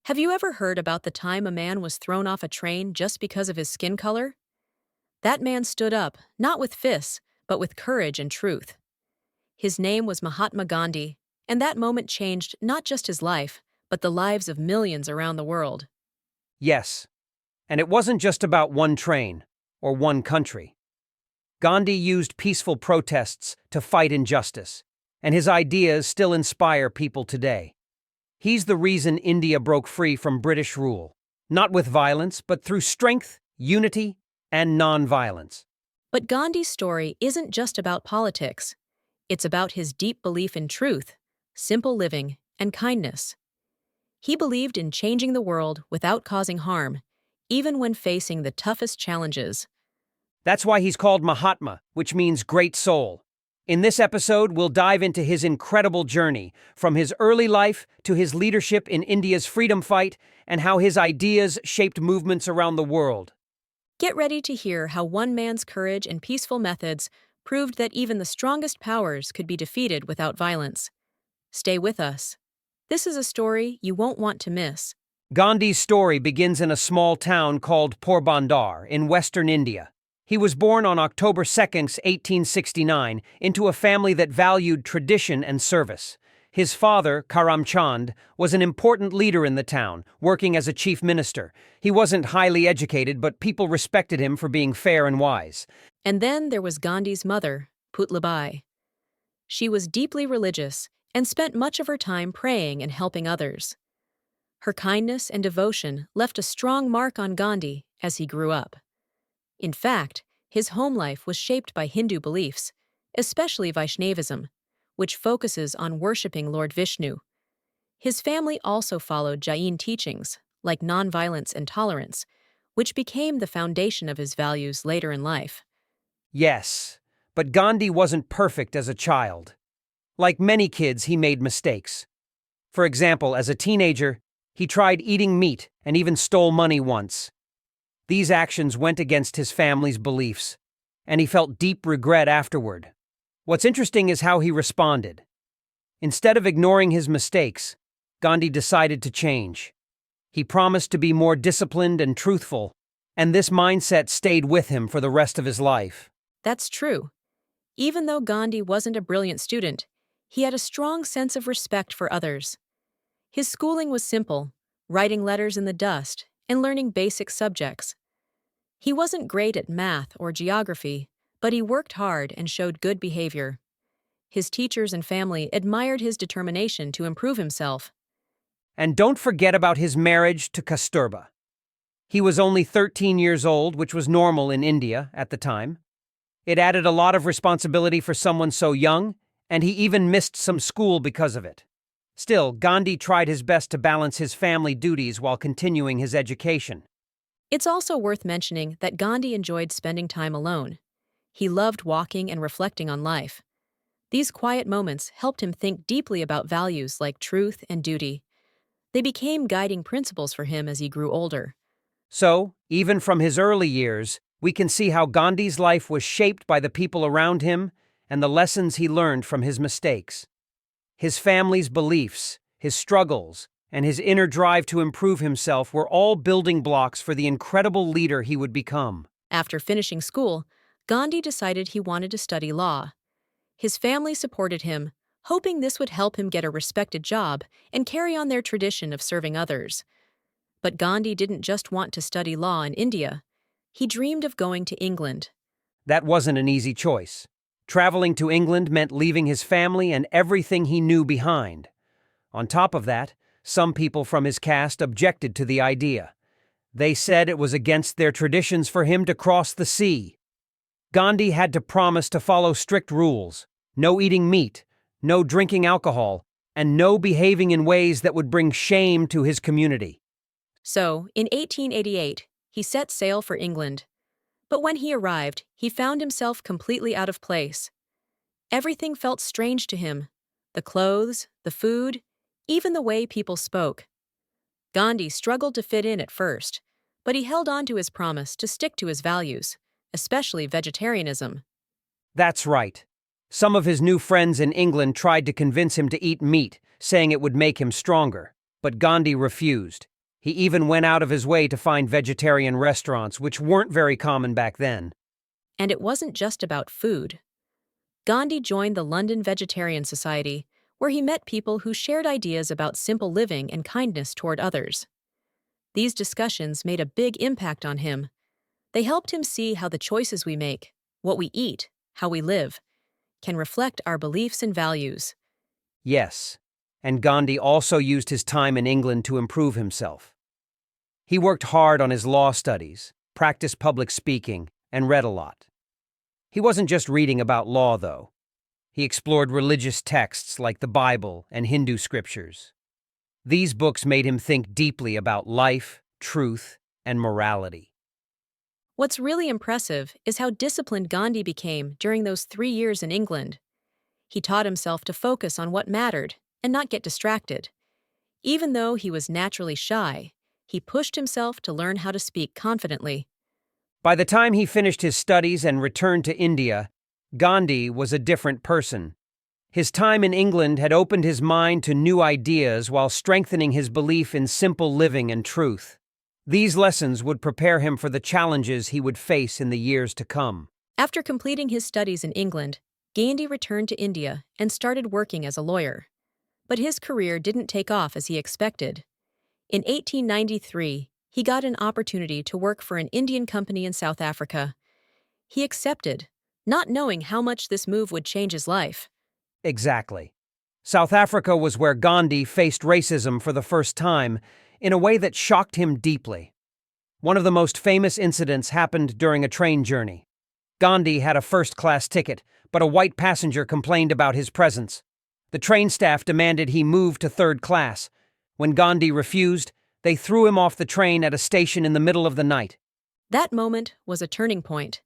Have you ever heard about the time a man was thrown off a train just because of his skin color? That man stood up, not with fists, but with courage and truth. His name was Mahatma Gandhi, and that moment changed not just his life, but the lives of millions around the world. Yes, and it wasn't just about one train or one country. Gandhi used peaceful protests to fight injustice, and his ideas still inspire people today. He's the reason India broke free from British rule, not with violence, but through strength, unity, and non-violence. But Gandhi's story isn't just about politics. It's about his deep belief in truth, simple living, and kindness. He believed in changing the world without causing harm, even when facing the toughest challenges. That's why he's called Mahatma, which means great soul. In this episode, we'll dive into his incredible journey, from his early life to his leadership in India's freedom fight, and how his ideas shaped movements around the world. Get ready to hear how one man's courage and peaceful methods proved that even the strongest powers could be defeated without violence. Stay with us. This is a story you won't want to miss. Gandhi's story begins in a small town called Porbandar in western India. He was born on October 2, 1869, into a family that valued tradition and service. His father, Karamchand, was an important leader in the town, working as a chief minister. He wasn't highly educated, but people respected him for being fair and wise. And then there was Gandhi's mother, Putlabai. She was deeply religious and spent much of her time praying and helping others. Her kindness and devotion left a strong mark on Gandhi as he grew up. In fact, his home life was shaped by Hindu beliefs, especially Vaishnavism, which focuses on worshipping Lord Vishnu. His family also followed Jain teachings, like nonviolence and tolerance, which became the foundation of his values later in life. Yes, but Gandhi wasn't perfect as a child. Like many kids, he made mistakes. For example, as a teenager, he tried eating meat and even stole money once. These actions went against his family's beliefs, and he felt deep regret afterward. What's interesting is how he responded. Instead of ignoring his mistakes, Gandhi decided to change. He promised to be more disciplined and truthful, and this mindset stayed with him for the rest of his life. That's true. Even though Gandhi wasn't a brilliant student, he had a strong sense of respect for others. His schooling was simple, writing letters in the dust and learning basic subjects. He wasn't great at math or geography, but he worked hard and showed good behavior. His teachers and family admired his determination to improve himself. And don't forget about his marriage to Kasturba. He was only 13 years old, which was normal in India at the time. It added a lot of responsibility for someone so young, and he even missed some school because of it. Still, Gandhi tried his best to balance his family duties while continuing his education. It's also worth mentioning that Gandhi enjoyed spending time alone. He loved walking and reflecting on life. These quiet moments helped him think deeply about values like truth and duty. They became guiding principles for him as he grew older. So, even from his early years, we can see how Gandhi's life was shaped by the people around him and the lessons he learned from his mistakes. His family's beliefs, his struggles, and his inner drive to improve himself were all building blocks for the incredible leader he would become. After finishing school, Gandhi decided he wanted to study law. His family supported him, hoping this would help him get a respected job and carry on their tradition of serving others. But Gandhi didn't just want to study law in India. He dreamed of going to England. That wasn't an easy choice. Traveling to England meant leaving his family and everything he knew behind. On top of that, some people from his caste objected to the idea. They said it was against their traditions for him to cross the sea. Gandhi had to promise to follow strict rules: no eating meat, no drinking alcohol, and no behaving in ways that would bring shame to his community. So, in 1888, he set sail for England. But when he arrived, he found himself completely out of place. Everything felt strange to him: the clothes, the food, even the way people spoke. Gandhi struggled to fit in at first, but he held on to his promise to stick to his values, especially vegetarianism. That's right. Some of his new friends in England tried to convince him to eat meat, saying it would make him stronger. But Gandhi refused. He even went out of his way to find vegetarian restaurants, which weren't very common back then. And it wasn't just about food. Gandhi joined the London Vegetarian Society, where he met people who shared ideas about simple living and kindness toward others. These discussions made a big impact on him. They helped him see how the choices we make, what we eat, how we live, can reflect our beliefs and values. Yes, and Gandhi also used his time in England to improve himself. He worked hard on his law studies, practiced public speaking, and read a lot. He wasn't just reading about law, though. He explored religious texts like the Bible and Hindu scriptures. These books made him think deeply about life, truth, and morality. What's really impressive is how disciplined Gandhi became during those 3 years in England. He taught himself to focus on what mattered and not get distracted. Even though he was naturally shy, he pushed himself to learn how to speak confidently. By the time he finished his studies and returned to India, Gandhi was a different person. His time in England had opened his mind to new ideas while strengthening his belief in simple living and truth. These lessons would prepare him for the challenges he would face in the years to come. After completing his studies in England, Gandhi returned to India and started working as a lawyer. But his career didn't take off as he expected. In 1893, he got an opportunity to work for an Indian company in South Africa. He accepted, not knowing how much this move would change his life. Exactly. South Africa was where Gandhi faced racism for the first time in a way that shocked him deeply. One of the most famous incidents happened during a train journey. Gandhi had a first-class ticket, but a white passenger complained about his presence. The train staff demanded he move to third class. When Gandhi refused, they threw him off the train at a station in the middle of the night. That moment was a turning point.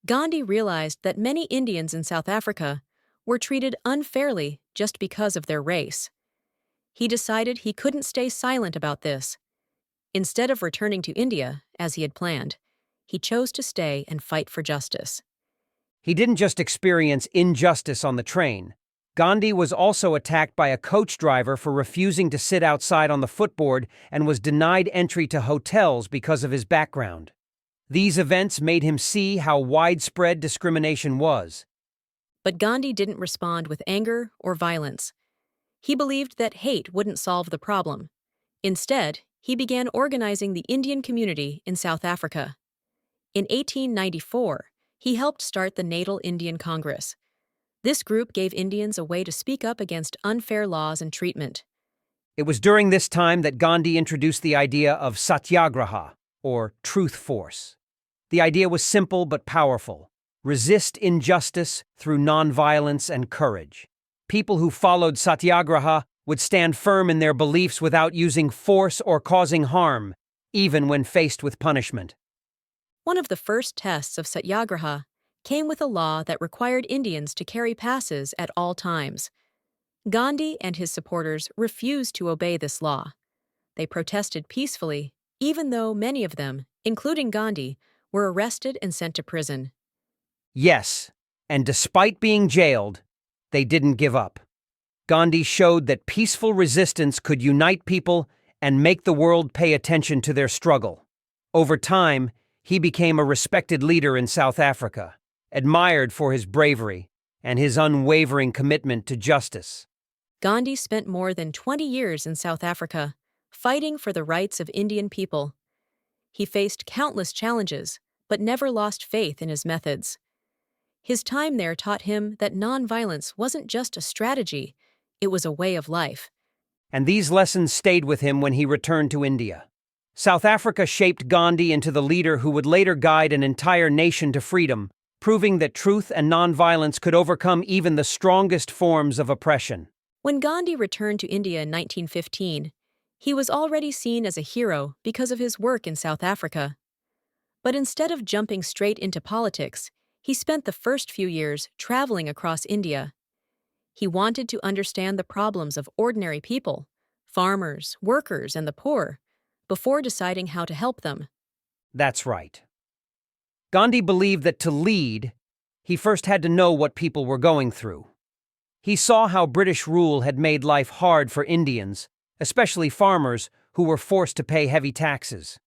Gandhi realized that many Indians in South Africa were treated unfairly just because of their race. He decided he couldn't stay silent about this. Instead of returning to India, as he had planned, he chose to stay and fight for justice. He didn't just experience injustice on the train. Gandhi was also attacked by a coach driver for refusing to sit outside on the footboard and was denied entry to hotels because of his background. These events made him see how widespread discrimination was. But Gandhi didn't respond with anger or violence. He believed that hate wouldn't solve the problem. Instead, he began organizing the Indian community in South Africa. In 1894, he helped start the Natal Indian Congress. This group gave Indians a way to speak up against unfair laws and treatment. It was during this time that Gandhi introduced the idea of satyagraha, or truth force. The idea was simple but powerful. Resist injustice through nonviolence and courage. People who followed satyagraha would stand firm in their beliefs without using force or causing harm, even when faced with punishment. One of the first tests of satyagraha came with a law that required Indians to carry passes at all times. Gandhi and his supporters refused to obey this law. They protested peacefully, even though many of them, including Gandhi, were arrested and sent to prison. Yes, and despite being jailed, they didn't give up. Gandhi showed that peaceful resistance could unite people and make the world pay attention to their struggle. Over time, he became a respected leader in South Africa, admired for his bravery and his unwavering commitment to justice. Gandhi spent more than 20 years in South Africa, fighting for the rights of Indian people. He faced countless challenges, but never lost faith in his methods. His time there taught him that nonviolence wasn't just a strategy, it was a way of life. And these lessons stayed with him when he returned to India. South Africa shaped Gandhi into the leader who would later guide an entire nation to freedom, proving that truth and nonviolence could overcome even the strongest forms of oppression. When Gandhi returned to India in 1915, he was already seen as a hero because of his work in South Africa. But instead of jumping straight into politics, he spent the first few years traveling across India. He wanted to understand the problems of ordinary people, farmers, workers, and the poor, before deciding how to help them. That's right. Gandhi believed that to lead, he first had to know what people were going through. He saw how British rule had made life hard for Indians, especially farmers, who were forced to pay heavy taxes.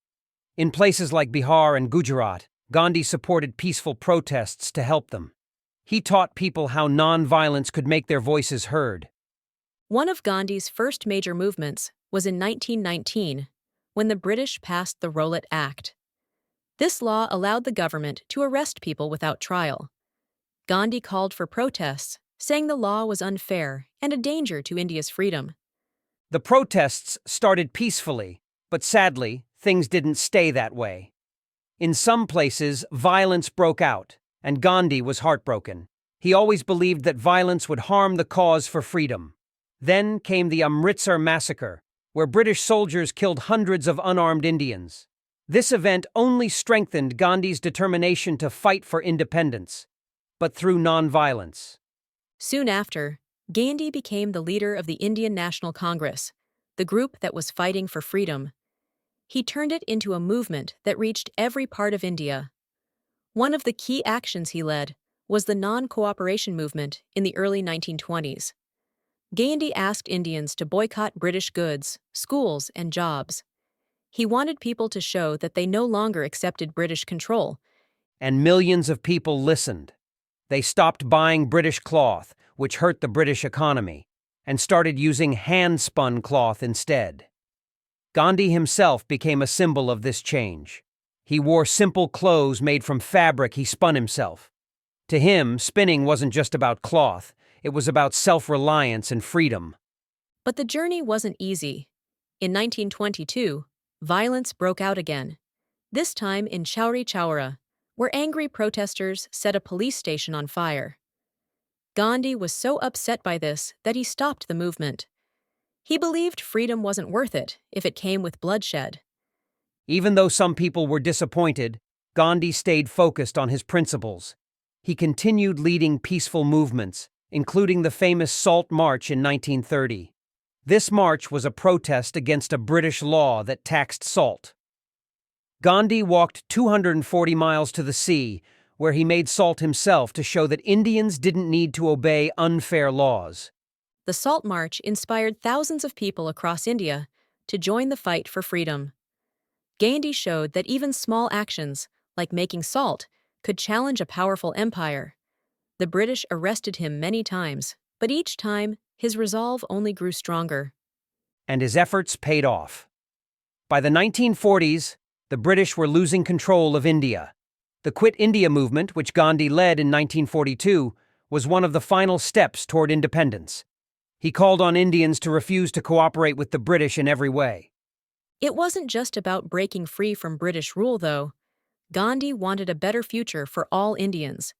In places like Bihar and Gujarat, Gandhi supported peaceful protests to help them. He taught people how non-violence could make their voices heard. One of Gandhi's first major movements was in 1919, when the British passed the Rowlatt Act. This law allowed the government to arrest people without trial. Gandhi called for protests, saying the law was unfair and a danger to India's freedom. The protests started peacefully, but sadly, things didn't stay that way. In some places, violence broke out, and Gandhi was heartbroken. He always believed that violence would harm the cause for freedom. Then came the Amritsar massacre, where British soldiers killed hundreds of unarmed Indians. This event only strengthened Gandhi's determination to fight for independence, but through non-violence. Soon after, Gandhi became the leader of the Indian National Congress, the group that was fighting for freedom. He turned it into a movement that reached every part of India. One of the key actions he led was the non-cooperation movement in the early 1920s. Gandhi asked Indians to boycott British goods, schools, and jobs. He wanted people to show that they no longer accepted British control. And millions of people listened. They stopped buying British cloth, which hurt the British economy, and started using hand-spun cloth instead. Gandhi himself became a symbol of this change. He wore simple clothes made from fabric he spun himself. To him, spinning wasn't just about cloth, it was about self-reliance and freedom. But the journey wasn't easy. In 1922, violence broke out again, this time in Chauri Chaura, where angry protesters set a police station on fire. Gandhi was so upset by this that he stopped the movement. He believed freedom wasn't worth it if it came with bloodshed. Even though some people were disappointed, Gandhi stayed focused on his principles. He continued leading peaceful movements, including the famous Salt March in 1930. This march was a protest against a British law that taxed salt. Gandhi walked 240 miles to the sea, where he made salt himself to show that Indians didn't need to obey unfair laws. The Salt March inspired thousands of people across India to join the fight for freedom. Gandhi showed that even small actions, like making salt, could challenge a powerful empire. The British arrested him many times, but each time, his resolve only grew stronger. And his efforts paid off. By the 1940s, the British were losing control of India. The Quit India movement, which Gandhi led in 1942, was one of the final steps toward independence. He called on Indians to refuse to cooperate with the British in every way. It wasn't just about breaking free from British rule, though. Gandhi wanted a better future for all Indians.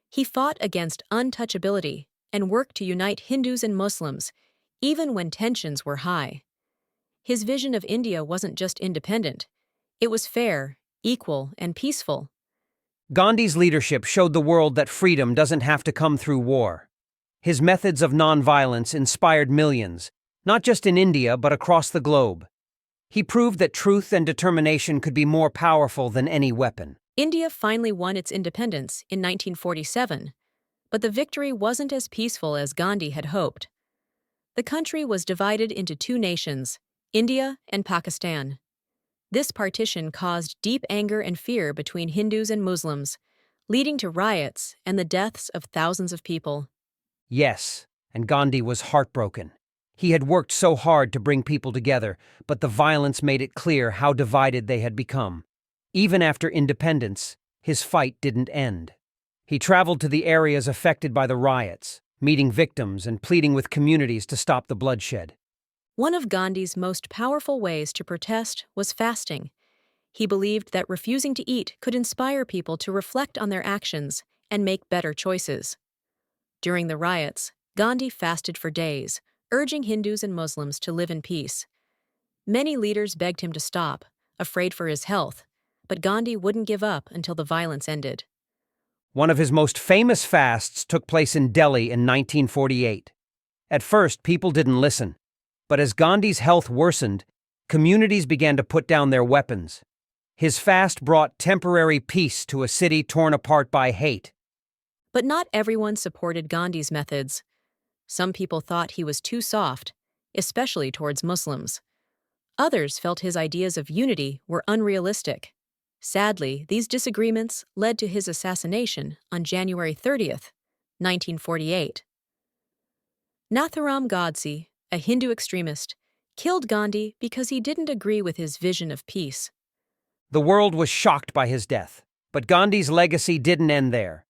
He fought against untouchability and worked to unite Hindus and Muslims, even when tensions were high. His vision of India wasn't just independent. It was fair, equal, and peaceful. Gandhi's leadership showed the world that freedom doesn't have to come through war. His methods of nonviolence inspired millions, not just in India but across the globe. He proved that truth and determination could be more powerful than any weapon. India finally won its independence in 1947, but the victory wasn't as peaceful as Gandhi had hoped. The country was divided into two nations, India and Pakistan. This partition caused deep anger and fear between Hindus and Muslims, leading to riots and the deaths of thousands of people. Yes, and Gandhi was heartbroken. He had worked so hard to bring people together, but the violence made it clear how divided they had become. Even after independence, his fight didn't end. He traveled to the areas affected by the riots, meeting victims and pleading with communities to stop the bloodshed. One of Gandhi's most powerful ways to protest was fasting. He believed that refusing to eat could inspire people to reflect on their actions and make better choices. During the riots, Gandhi fasted for days, urging Hindus and Muslims to live in peace. Many leaders begged him to stop, afraid for his health, but Gandhi wouldn't give up until the violence ended. One of his most famous fasts took place in Delhi in 1948. At first, people didn't listen. But as Gandhi's health worsened, communities began to put down their weapons. His fast brought temporary peace to a city torn apart by hate. But not everyone supported Gandhi's methods. Some people thought he was too soft, especially towards Muslims. Others felt his ideas of unity were unrealistic. Sadly, these disagreements led to his assassination on January 30th, 1948. Nathuram Godse, a Hindu extremist, killed Gandhi because he didn't agree with his vision of peace. The world was shocked by his death, but Gandhi's legacy didn't end there.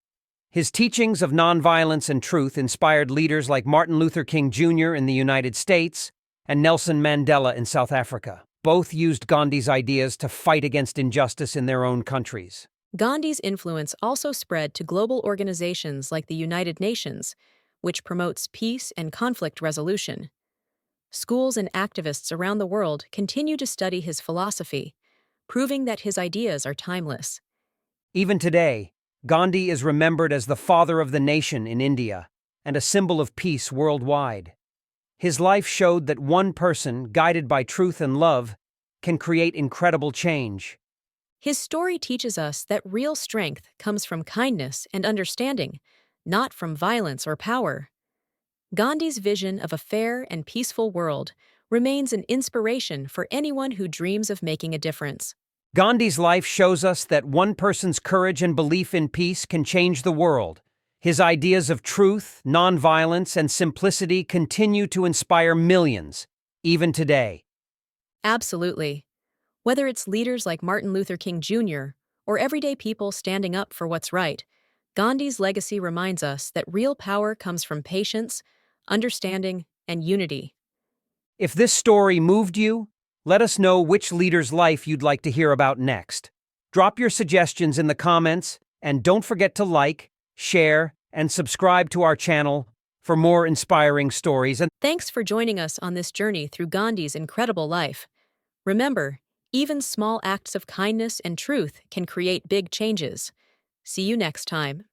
His teachings of nonviolence and truth inspired leaders like Martin Luther King Jr. in the United States and Nelson Mandela in South Africa. Both used Gandhi's ideas to fight against injustice in their own countries. Gandhi's influence also spread to global organizations like the United Nations, which promotes peace and conflict resolution. Schools and activists around the world continue to study his philosophy, proving that his ideas are timeless. Even today, Gandhi is remembered as the father of the nation in India and a symbol of peace worldwide. His life showed that one person, guided by truth and love, can create incredible change. His story teaches us that real strength comes from kindness and understanding, not from violence or power. Gandhi's vision of a fair and peaceful world remains an inspiration for anyone who dreams of making a difference. Gandhi's life shows us that one person's courage and belief in peace can change the world. His ideas of truth, nonviolence, and simplicity continue to inspire millions, even today. Absolutely. Whether it's leaders like Martin Luther King Jr. or everyday people standing up for what's right, Gandhi's legacy reminds us that real power comes from patience, understanding, and unity. If this story moved you, let us know which leader's life you'd like to hear about next. Drop your suggestions in the comments, and don't forget to like, share, and subscribe to our channel for more inspiring stories. And Thanks for joining us on this journey through Gandhi's incredible life. Remember, even small acts of kindness and truth can create big changes. See you next time.